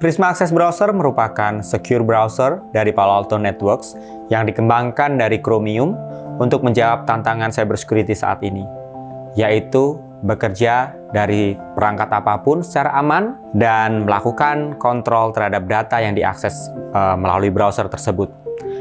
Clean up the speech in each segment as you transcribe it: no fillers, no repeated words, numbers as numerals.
Prisma Access Browser merupakan secure browser dari Palo Alto Networks yang dikembangkan dari Chromium untuk menjawab tantangan cybersecurity saat ini, yaitu bekerja dari perangkat apapun secara aman dan melakukan kontrol terhadap data yang diakses melalui browser tersebut.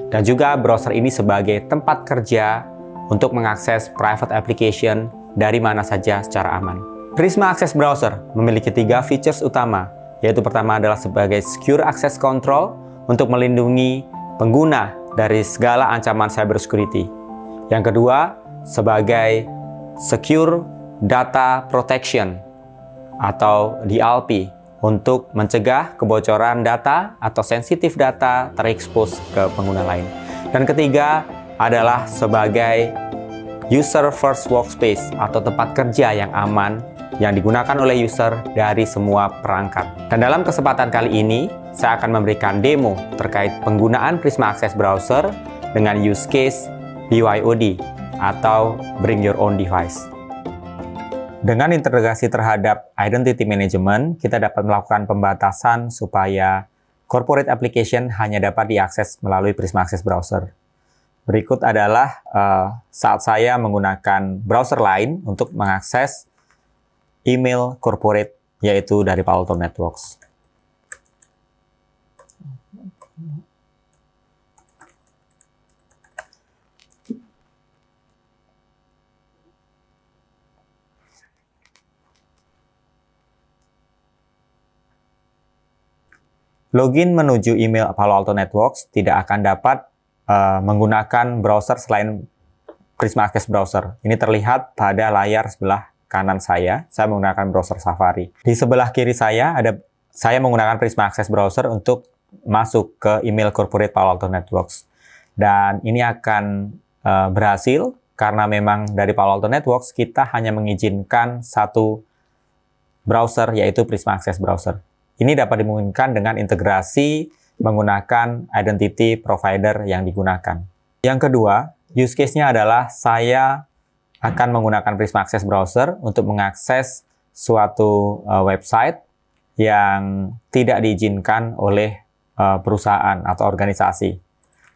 Dan juga browser ini sebagai tempat kerja untuk mengakses private application dari mana saja secara aman. Prisma Access Browser memiliki 3 features utama, yaitu pertama adalah sebagai Secure Access Control untuk melindungi pengguna dari segala ancaman cybersecurity. Yang kedua, sebagai Secure Data Protection atau DLP untuk mencegah kebocoran data atau sensitif data terekspos ke pengguna lain. Dan ketiga adalah sebagai User First Workspace atau tempat kerja yang aman yang digunakan oleh user dari semua perangkat. Dan dalam kesempatan kali ini, saya akan memberikan demo terkait penggunaan Prisma Access Browser dengan use case BYOD atau Bring Your Own Device. Dengan integrasi terhadap Identity Management, kita dapat melakukan pembatasan supaya corporate application hanya dapat diakses melalui Prisma Access Browser. Berikut adalah saat saya menggunakan browser lain untuk mengakses email corporate, yaitu dari Palo Alto Networks. Login menuju email Palo Alto Networks tidak akan dapat menggunakan browser selain Prisma Access Browser. Ini terlihat pada layar sebelah kanan saya menggunakan browser Safari. Di sebelah kiri saya menggunakan Prisma Access Browser untuk masuk ke email corporate Palo Alto Networks. Dan ini akan berhasil karena memang dari Palo Alto Networks kita hanya mengizinkan satu browser, yaitu Prisma Access Browser. Ini dapat dimungkinkan dengan integrasi menggunakan identity provider yang digunakan. Yang kedua, use case-nya adalah saya akan menggunakan Prisma Access Browser untuk mengakses suatu website yang tidak diizinkan oleh perusahaan atau organisasi.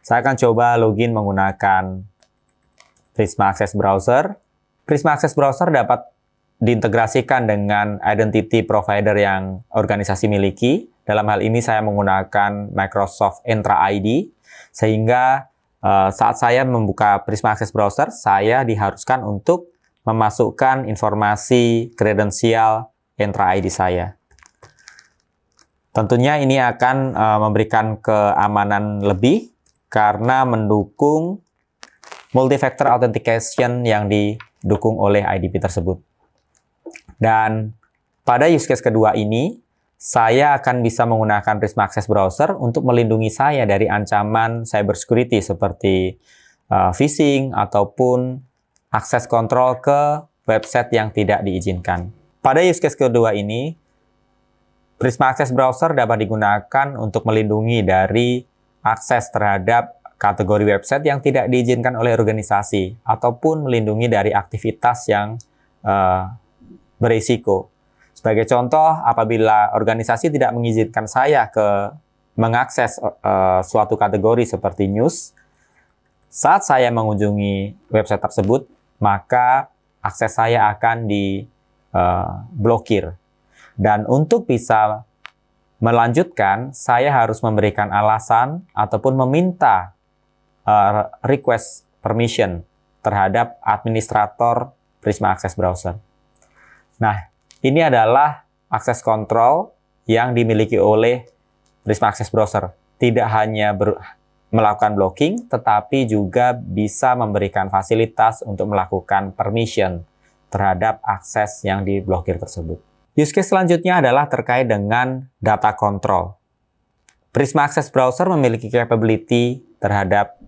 Saya akan coba login menggunakan Prisma Access Browser. Prisma Access Browser dapat diintegrasikan dengan identity provider yang organisasi miliki. Dalam hal ini saya menggunakan Microsoft Entra ID, sehingga saat saya membuka Prisma Access Browser, saya diharuskan untuk memasukkan informasi kredensial Entra ID saya. Tentunya ini akan memberikan keamanan lebih karena mendukung multi-factor authentication yang didukung oleh IDP tersebut. Dan pada use case kedua ini, saya akan bisa menggunakan Prisma Access Browser untuk melindungi saya dari ancaman cybersecurity seperti phishing ataupun akses kontrol ke website yang tidak diizinkan. Pada use case kedua ini, Prisma Access Browser dapat digunakan untuk melindungi dari akses terhadap kategori website yang tidak diizinkan oleh organisasi ataupun melindungi dari aktivitas yang berisiko. Sebagai contoh, apabila organisasi tidak mengizinkan saya mengakses suatu kategori seperti news, saat saya mengunjungi website tersebut, maka akses saya akan diblokir. Dan untuk bisa melanjutkan, saya harus memberikan alasan ataupun meminta request permission terhadap administrator Prisma Access Browser. Nah, ini adalah akses kontrol yang dimiliki oleh Prisma Access Browser. Tidak hanya melakukan blocking, tetapi juga bisa memberikan fasilitas untuk melakukan permission terhadap akses yang diblokir tersebut. Use case selanjutnya adalah terkait dengan data control. Prisma Access Browser memiliki capability terhadap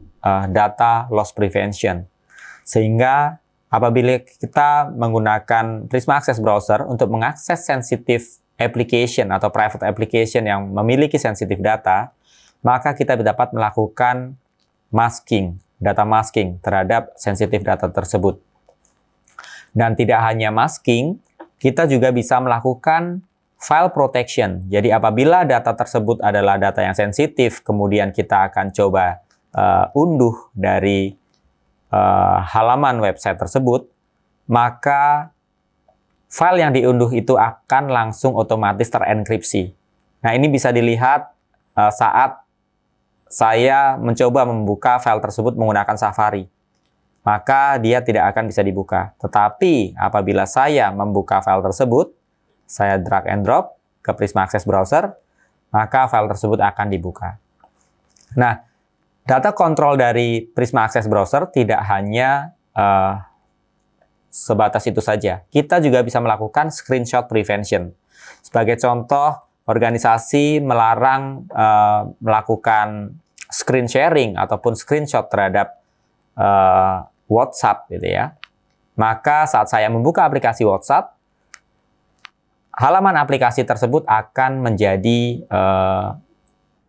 data loss prevention. Sehingga apabila kita menggunakan Prisma Access Browser untuk mengakses sensitive application atau private application yang memiliki sensitive data, maka kita dapat melakukan data masking terhadap sensitive data tersebut. Dan tidak hanya masking, kita juga bisa melakukan file protection. Jadi apabila data tersebut adalah data yang sensitif, kemudian kita akan coba unduh dari halaman website tersebut, maka file yang diunduh itu akan langsung otomatis terenkripsi. Nah, ini bisa dilihat saat saya mencoba membuka file tersebut menggunakan Safari. Maka dia tidak akan bisa dibuka. Tetapi apabila saya membuka file tersebut, saya drag and drop ke Prisma Access Browser, maka file tersebut akan dibuka. Nah, data kontrol dari Prisma Access Browser tidak hanya sebatas itu saja. Kita juga bisa melakukan screenshot prevention. Sebagai contoh, organisasi melarang melakukan screen sharing ataupun screenshot terhadap WhatsApp, gitu ya. Maka saat saya membuka aplikasi WhatsApp, halaman aplikasi tersebut akan menjadi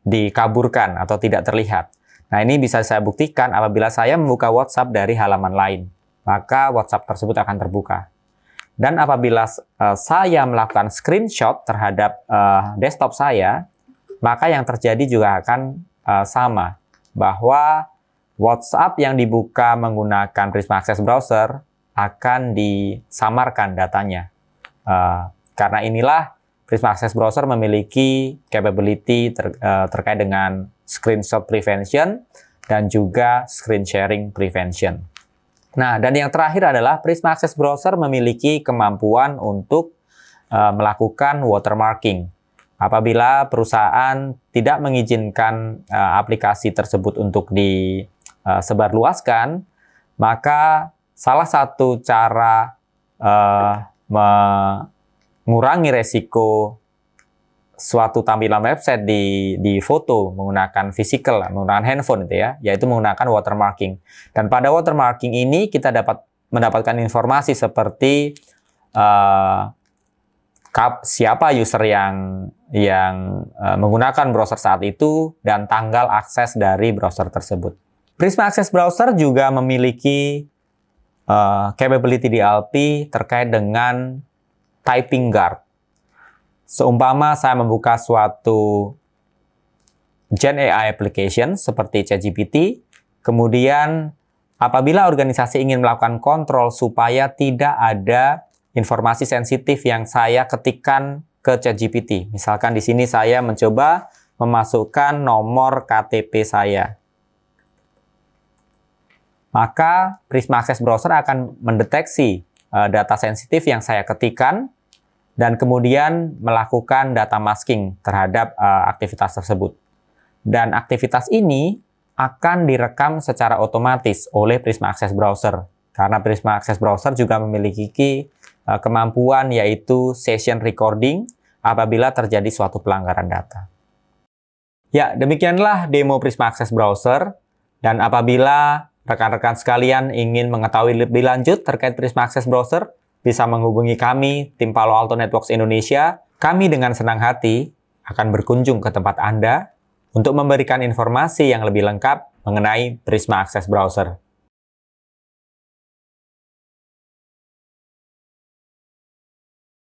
dikaburkan atau tidak terlihat. Nah, ini bisa saya buktikan apabila saya membuka WhatsApp dari halaman lain. Maka WhatsApp tersebut akan terbuka. Dan apabila saya melakukan screenshot terhadap desktop saya, maka yang terjadi juga akan sama. Bahwa WhatsApp yang dibuka menggunakan Prisma Access Browser akan disamarkan datanya. Karena inilah Prisma Access Browser memiliki capability terkait dengan screenshot prevention dan juga screen sharing prevention. Nah, dan yang terakhir adalah Prisma Access Browser memiliki kemampuan untuk melakukan watermarking. Apabila perusahaan tidak mengizinkan aplikasi tersebut untuk disebarluaskan, maka salah satu cara mengurangi resiko suatu tampilan website di foto menggunakan physical, menggunakan handphone itu ya, yaitu menggunakan watermarking. Dan pada watermarking ini kita dapat mendapatkan informasi seperti siapa user yang menggunakan browser saat itu dan tanggal akses dari browser tersebut. Prisma Access Browser juga memiliki capability DLP terkait dengan typing guard. Seumpama saya membuka suatu Gen AI application seperti ChatGPT, kemudian apabila organisasi ingin melakukan kontrol supaya tidak ada informasi sensitif yang saya ketikkan ke ChatGPT. Misalkan di sini saya mencoba memasukkan nomor KTP saya. Maka Prisma Access Browser akan mendeteksi data sensitif yang saya ketikkan dan kemudian melakukan data masking terhadap aktivitas tersebut. Dan aktivitas ini akan direkam secara otomatis oleh Prisma Access Browser. Karena Prisma Access Browser juga memiliki kemampuan yaitu session recording apabila terjadi suatu pelanggaran data. Ya, demikianlah demo Prisma Access Browser. Dan apabila rekan-rekan sekalian ingin mengetahui lebih lanjut terkait Prisma Access Browser, bisa menghubungi kami, tim Palo Alto Networks Indonesia. Kami dengan senang hati akan berkunjung ke tempat Anda untuk memberikan informasi yang lebih lengkap mengenai Prisma Access Browser.